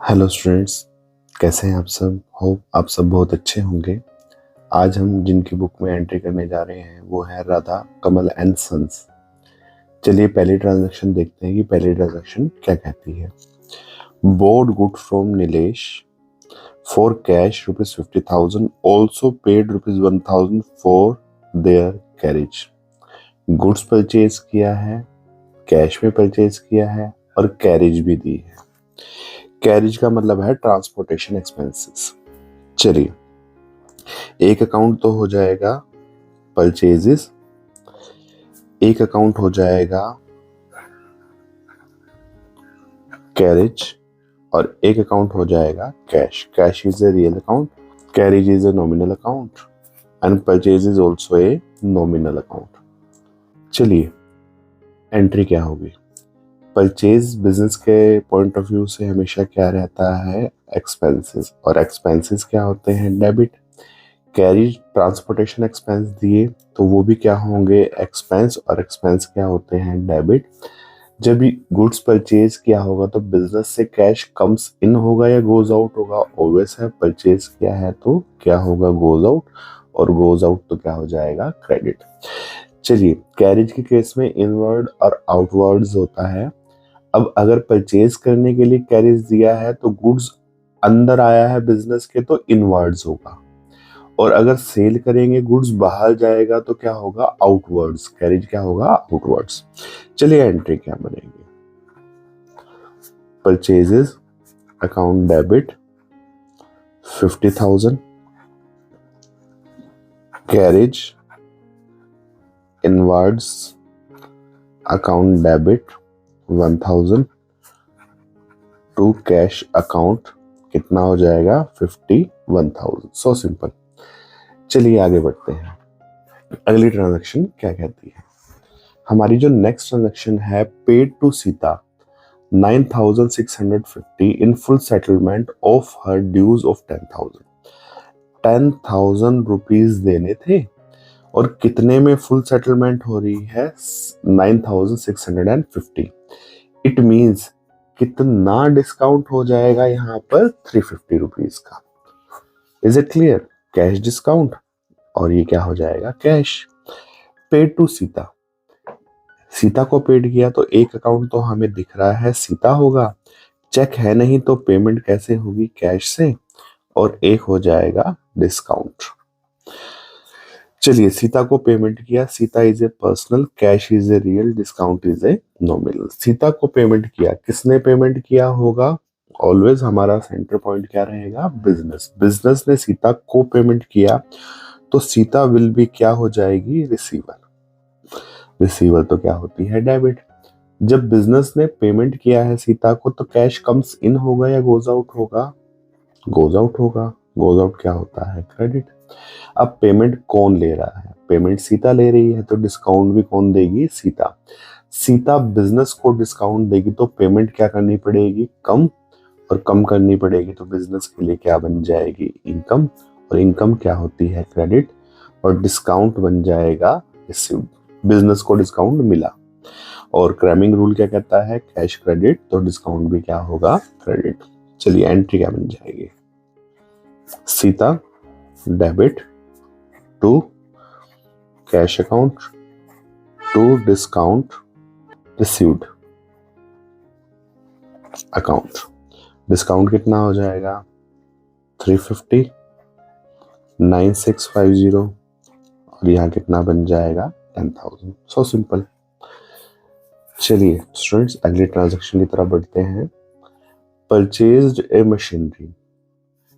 Hello students, कैसे हैं आप सब। होप आप सब बहुत अच्छे होंगे। आज हम जिनकी बुक में एंट्री करने जा रहे हैं वो है राधा कमल एंड सन्स। चलिए पहली ट्रांजैक्शन देखते हैं कि पहली ट्रांजैक्शन क्या कहती है। Board good from Nilesh for cash ₹50,000 also paid ₹1,000 for their carriage. Goods purchase किया है, कैश में परचेज किया है और कैरेज भी दी है। कैरेज का मतलब है ट्रांसपोर्टेशन एक्सपेंसेस। चलिए एक अकाउंट तो हो जाएगा परचेजेस, एक अकाउंट हो जाएगा कैरेज और एक अकाउंट हो जाएगा cash. Cash is a real account, carriage is a nominal account and purchase is also a nominal account. चलिए एंट्री क्या होगी। परचेज बिजनेस के पॉइंट ऑफ व्यू से हमेशा क्या रहता है, एक्सपेंसेस, और एक्सपेंसेस क्या होते हैं, डेबिट। कैरेज ट्रांसपोर्टेशन एक्सपेंस दिए तो वो भी क्या होंगे, एक्सपेंस, और एक्सपेंस क्या होते हैं, डेबिट। जब भी गुड्स परचेज किया होगा तो बिजनेस से कैश कम्स इन होगा या गोज आउट होगा, ऑब्वियस है। परचेज किया है तो क्या होगा, गोज आउट, और गोज आउट तो क्या हो जाएगा, क्रेडिट। चलिए कैरेज के केस में इनवर्ड और आउटवर्ड्स होता है। अब अगर परचेज करने के लिए कैरेज दिया है तो गुड्स अंदर आया है बिजनेस के तो इनवर्ड्स होगा, और अगर सेल करेंगे गुड्स बाहर जाएगा तो क्या होगा, आउटवर्ड्स। कैरेज क्या होगा, आउटवर्ड्स। चलिए एंट्री क्या बनेगी। Purchases account debit 50,000, carriage inwards account debit 1,000 to cash account कितना हो जाएगा, 51,000। So simple. चलिए आगे बढ़ते हैं। अगली ट्रांजैक्शन क्या कहती है। हमारी जो नेक्स्ट ट्रांजैक्शन है, paid to Sita 9,650 in full settlement of her dues of 10,000 rupees देने थे, और कितने में फुल सेटलमेंट हो रही है, 9,650। इट मीन्स कितना डिस्काउंट हो जाएगा यहाँ पर, 350 रुपीज का। Is it clear, cash discount, और ये क्या हो जाएगा, cash. Paid to Sita, Sita को पेड किया तो एक अकाउंट तो हमें दिख रहा है सीता होगा, चेक है नहीं तो पेमेंट कैसे होगी, कैश से, और एक हो जाएगा डिस्काउंट। चलिए सीता को पेमेंट किया, Sita is a personal, cash is a real, discount is a nominal. Sita को पेमेंट किया, किसने पेमेंट किया होगा, ऑलवेज हमारा सेंटर पॉइंट क्या रहेगा, बिजनेस। बिजनेस ने सीता को पेमेंट किया तो सीता विल भी क्या हो जाएगी, रिसीवर। रिसीवर तो क्या होती है, डेबिट। जब बिजनेस ने पेमेंट किया है सीता को तो कैश कम्स इन होगा या गोज आउट होगा, गोज आउट होगा। गोज आउट क्या होता है, क्रेडिट। अब पेमेंट कौन ले रहा है, पेमेंट सीता ले रही है तो डिस्काउंट भी कौन देगी, सीता। सीता बिजनेस को डिस्काउंट देगी तो पेमेंट क्या करनी पड़ेगी, कम, और कम करनी पड़ेगी तो बिजनेस के लिए क्या बन जाएगी, इनकम, और इनकम क्या होती है, क्रेडिट, और डिस्काउंट बन जाएगा रिसीव्ड। बिजनेस को डिस्काउंट मिला, और क्रैमिंग रूल क्या कहता है, कैश क्रेडिट तो डिस्काउंट भी क्या होगा, क्रेडिट। चलिए एंट्री क्या बन जाएगी, Sita debit to cash account to discount received account. Discount कितना हो जाएगा, 350, 9,650, और यहाँ कितना बन जाएगा, 10,000। सो सिंपल। चलिए स्टूडेंट्स अगली ट्रांजैक्शन की तरफ बढ़ते हैं। Purchased A machinery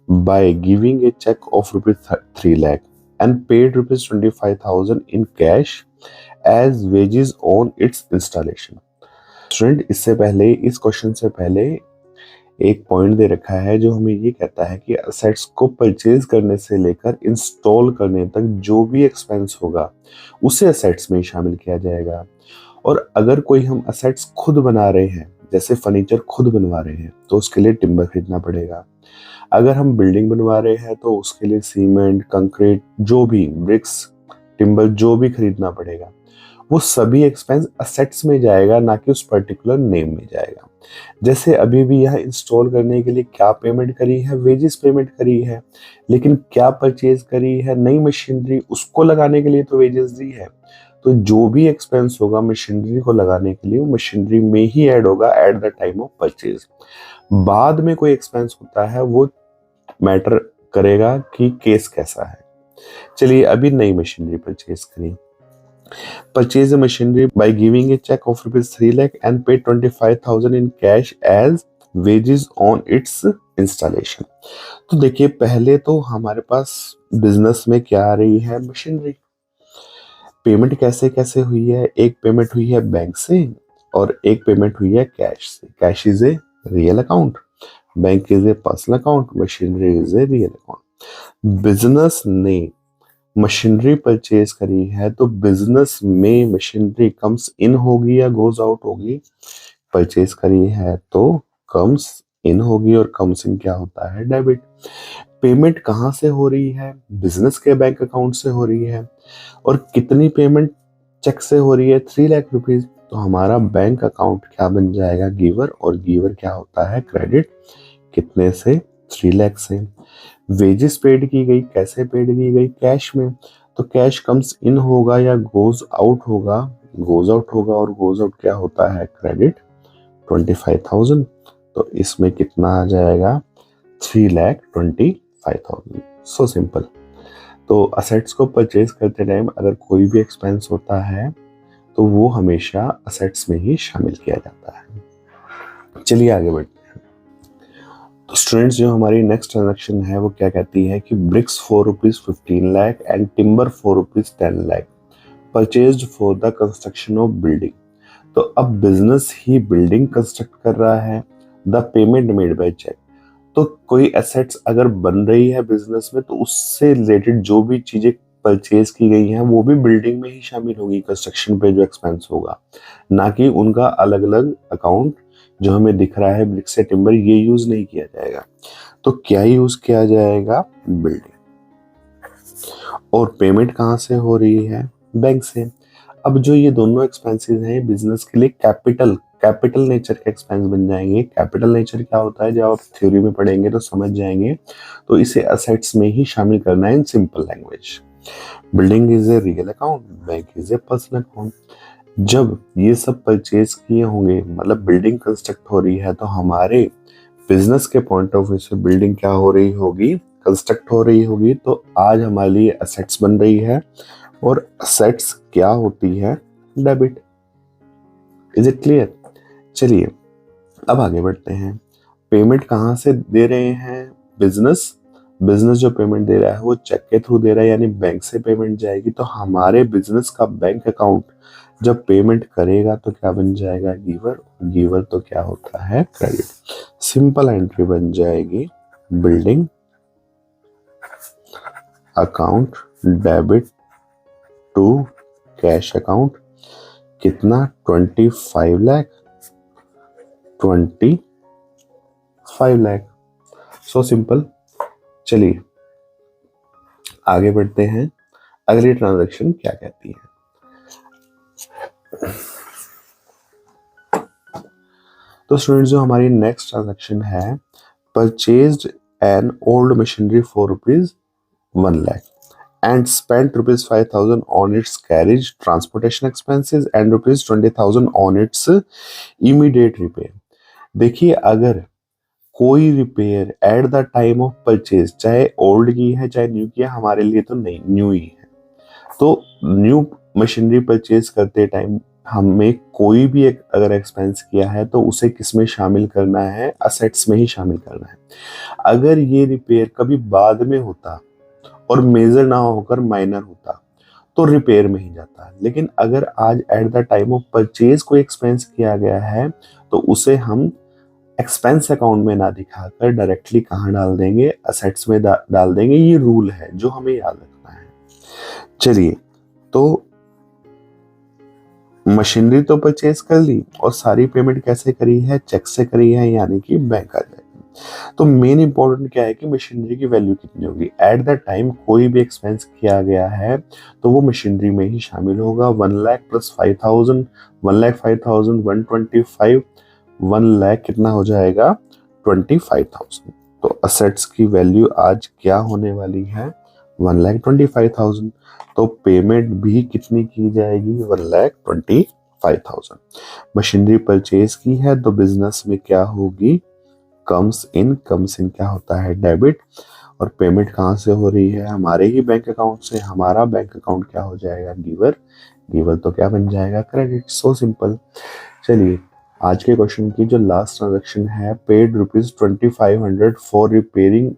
by giving a check of ₹3 lakh and paid ₹25,000 in cash as wages on its installation. Student इससे पहले, इस क्वेश्चन से पहले एक पॉइंट दे रखा है जो हमें ये कहता है कि असेट्स को परचेज करने से लेकर इंस्टॉल करने तक जो भी एक्सपेंस होगा उसे असेट्स में शामिल किया जाएगा। और अगर कोई हम असेट्स खुद बना रहे हैं, जैसे फर्नीचर खुद बनवा रहे हैं, तो उसके लिए टिम्बर खरीदना पड़ेगा। अगर हम बिल्डिंग बनवा रहे हैं तो उसके लिए सीमेंट, कंक्रीट, जो भी ब्रिक्स, टिम्बर जो भी खरीदना पड़ेगा, वो सभी एक्सपेंस असेट्स में जाएगा, ना कि उस पर्टिकुलर नेम में जाएगा। जैसे अभी भी यहाँ इंस्टॉल करने के लिए क्या पेमेंट करी है, वेजेस पेमेंट करी है, लेकिन क्या परचेज करी है, नई मशीनरी, उसको लगाने के लिए तो वेजेस दी है। तो जो भी एक्सपेंस होगा मशीनरी को लगाने के लिए वो मशीनरी में ही ऐड होगा at the time of purchase. बाद में कोई एक्सपेंस होता है वो मैटर करेगा कि केस कैसा है। चलिए अभी नई मशीनरी परचेज करी, purchase the machinery by giving a check of rupees 3 lakh and pay 25,000 in cash as wages on its installation। तो देखिए पहले तो हमारे पास बिजनेस में क्या आ रही है, मशीनरी। पेमेंट कैसे कैसे हुई है, एक पेमेंट हुई है बैंक से और एक पेमेंट हुई है कैश से। Cash is a real account, bank is a personal account, machinery is a real account. Business ने मशीनरी परचेज करी है तो बिजनेस में मशीनरी कम्स इन होगी या गोज आउट होगी, परचेज करी है तो कम्स इन होगी और कम्स इन क्या होता है, डेबिट। पेमेंट कहाँ से हो रही है, बिजनेस के बैंक अकाउंट से हो रही है। और कितनी पेमेंट चेक से हो रही है, 3 लाख रुपीज। तो हमारा बैंक अकाउंट क्या बन जाएगा, गिवर, और गिवर क्या होता है, क्रेडिट। कितने से, 3 लाख से। वेजेस पेड की गई, कैसे पेड की गई, कैश में। तो कैश कम्स इन होगा या गोज आउट होगा, गोज आउट होगा, और गोज आउट क्या होता है, क्रेडिट, 25,000। तो इसमें कितना आ जाएगा, 3,25,000। So simple. तो असेट्स को परचेज करते टाइम अगर कोई भी एक्सपेंस होता है तो वो हमेशा असेट्स में ही शामिल किया जाता है। चलिए आगे बढ़ते हैं। तो स्टूडेंट्स जो हमारी नेक्स्ट ट्रांजैक्शन है वो क्या कहती है कि bricks for rupees 15 lakh and timber for rupees 10 lakh purchased for the construction of building. तो अब बिजनेस ही बिल्डिंग कंस्ट्रक्ट कर रहा है, the payment made by cheque. तो कोई एसेट्स अगर बन रही है बिजनेस में तो उससे रिलेटेड जो भी चीजें परचेज की गई हैं वो भी बिल्डिंग में ही शामिल होगी, कंस्ट्रक्शन पे जो एक्सपेंस होगा, ना कि उनका अलग अलग अकाउंट जो हमें दिख रहा है ब्रिक्स या टिम्बर, ये यूज नहीं किया जाएगा। तो क्या यूज किया जाएगा, बिल्डिंग। और पेमेंट कहाँ से हो रही है, बैंक से। अब जो ये दोनों एक्सपेंसेस हैं बिजनेस के लिए कैपिटल नेचर के एक्सपेंस बन जाएंगे। कैपिटल नेचर क्या होता है, जब आप थ्योरी में पढ़ेंगे तो समझ जाएंगे। तो इसे असेट्स में ही शामिल करना है in simple language. Building is a real account, bank is a personal account. जब ये सब परचेज किए होंगे, मतलब बिल्डिंग कंस्ट्रक्ट हो रही है, तो हमारे बिजनेस के पॉइंट ऑफ व्यू से बिल्डिंग क्या हो रही होगी, कंस्ट्रक्ट हो रही होगी। तो आज हमारे लिए असेट्स बन रही है और असेट्स क्या होती है, डेबिट। Is it clear. चलिए अब आगे बढ़ते हैं। पेमेंट कहाँ से दे रहे हैं, बिजनेस जो पेमेंट दे रहा है वो चेक के थ्रू दे रहा है, यानी बैंक से पेमेंट जाएगी। तो हमारे बिजनेस का बैंक अकाउंट जब पेमेंट करेगा तो क्या बन जाएगा, गिवर। गिवर तो क्या होता है, क्रेडिट। सिंपल एंट्री बन जाएगी, building account debit to cash account. कितना, 25 लाख, 25 लाख। सो सिंपल। चलिए आगे बढ़ते हैं, अगली ट्रांजैक्शन क्या कहती है। तो स्टूडेंट्स जो हमारी नेक्स्ट ट्रांजैक्शन है, purchased an old machinery for rupees 1 lakh and spent rupees 5,000 on its carriage, transportation expenses and rupees 20,000 on its immediate repair। देखिए अगर कोई repair at the time of purchase, चाहे ओल्ड की है चाहे न्यू की है, हमारे लिए तो नहीं, न्यू ही है। तो न्यू मशीनरी परचेज करते टाइम हमें कोई भी अगर एक्सपेंस किया है तो उसे किस में शामिल करना है, असेट्स में ही शामिल करना है। अगर ये रिपेयर कभी बाद में होता और मेजर ना होकर माइनर होता तो रिपेयर में ही जाता है। लेकिन अगर आज at the time of purchase कोई एक्सपेंस किया गया है तो उसे हम एक्सपेंस अकाउंट में ना दिखाकर डायरेक्टली कहाँ डाल देंगे, असेट्स में डाल देंगे। ये रूल है जो हमें याद रखना है। चलिए तो मशीनरी तो परचेज कर ली और सारी पेमेंट कैसे करी है, चेक से करी है, यानी कि बैंक आ जाएगी। तो मेन इंपॉर्टेंट क्या है कि मशीनरी की वैल्यू कितनी होगी। एट द टाइम कोई भी एक्सपेंस किया गया है तो वो मशीनरी में ही शामिल होगा। 1 लाख प्लस 5,000, 1,05,000, 125, 1 लाख कितना हो जाएगा 25,000। तो असेट्स की वैल्यू आज क्या होने वाली है 1,25,000। तो पेमेंट भी कितनी की जाएगी 1,25,000। मशीनरी परचेज की है तो बिजनेस में क्या होगी कम्स इन क्या होता है डेबिट। और पेमेंट कहाँ से हो रही है हमारे ही बैंक अकाउंट से। हमारा बैंक अकाउंट क्या हो जाएगा गिवर। गिवर तो क्या बन जाएगा क्रेडिट। सो सिंपल। चलिए आज के क्वेश्चन की जो लास्ट ट्रांजेक्शन है paid ₹2500 for repairing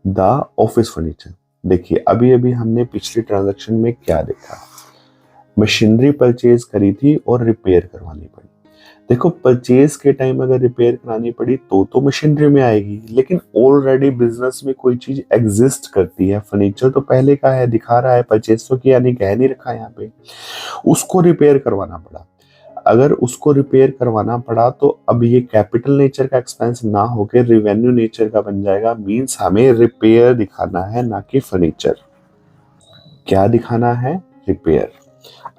the office furniture. देखिए अभी अभी हमने पिछली ट्रांजेक्शन में क्या देखा मशीनरी परचेज करी थी और रिपेयर करवानी पड़ी। देखो परचेज के टाइम अगर रिपेयर करानी पड़ी तो मशीनरी में आएगी, लेकिन ऑलरेडी बिजनेस में कोई चीज एग्जिस्ट करती है। फर्नीचर तो पहले का है दिखा रहा है, परचेज तो किया नहीं, कह नहीं रखा यहाँ पे, उसको रिपेयर करवाना पड़ा। अगर उसको रिपेयर करवाना पड़ा तो अब ये कैपिटल नेचर का एक्सपेंस ना होकर रिवेन्यू नेचर का बन जाएगा। मींस हमें रिपेयर दिखाना है ना कि फर्नीचर। क्या दिखाना है रिपेयर।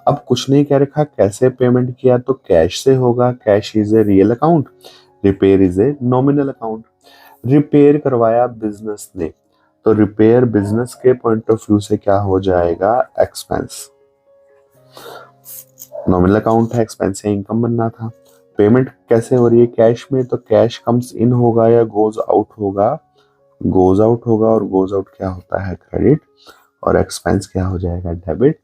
अब कुछ नहीं कह रखा कैसे पेमेंट किया, तो कैश से होगा। Cash is a real account, repair is a nominal account. Repair करवाया बिजनेस ने तो रिपेयर बिजनेस के पॉइंट ऑफ व्यू से क्या हो जाएगा एक्सपेंस। नॉमिनल अकाउंट है, एक्सपेंस से इनकम बनना था। पेमेंट कैसे हो रही है कैश में, तो कैश कम्स इन होगा या गोज आउट होगा। गोज आउट होगा और गोज आउट क्या होता है क्रेडिट। और एक्सपेंस क्या हो जाएगा डेबिट।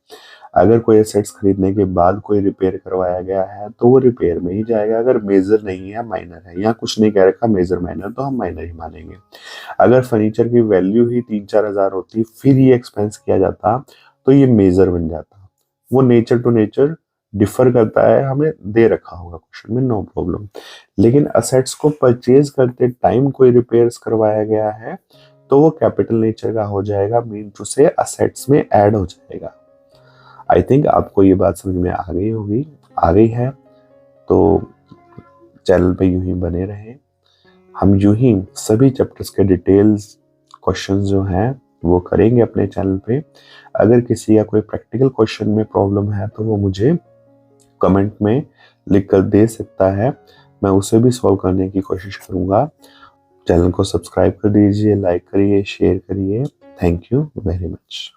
अगर कोई एसेट्स खरीदने के बाद कोई रिपेयर करवाया गया है तो वो रिपेयर में ही जाएगा। अगर मेजर नहीं है माइनर है, यहाँ कुछ नहीं कह रखा मेजर माइनर, तो हम माइनर ही मानेंगे। अगर फर्नीचर की वैल्यू ही 3-4 हजार होती फिर ये एक्सपेंस किया जाता तो ये मेजर बन जाता। वो नेचर टू नेचर डिफर करता है, हमें दे रखा होगा क्वेश्चन में, नो प्रॉब्लम। लेकिन असेट्स को परचेज करते टाइम कोई रिपेयर्स करवाया गया है तो वो कैपिटल नेचर का हो जाएगा, मीन टू से असेट्स में ऐड हो जाएगा। आई थिंक आपको ये बात समझ में आ गई है। तो चैनल पे यूं ही बने रहें। हम यूं ही सभी चैप्टर्स के डिटेल्स क्वेश्चंस जो हैं वो करेंगे अपने चैनल पे। अगर किसी का कोई प्रैक्टिकल क्वेश्चन में प्रॉब्लम है तो वो मुझे कमेंट में लिख कर दे सकता है, मैं उसे भी सॉल्व करने की कोशिश करूंगा। चैनल को सब्सक्राइब कर दीजिए, लाइक करिए, शेयर करिए। Thank you very much.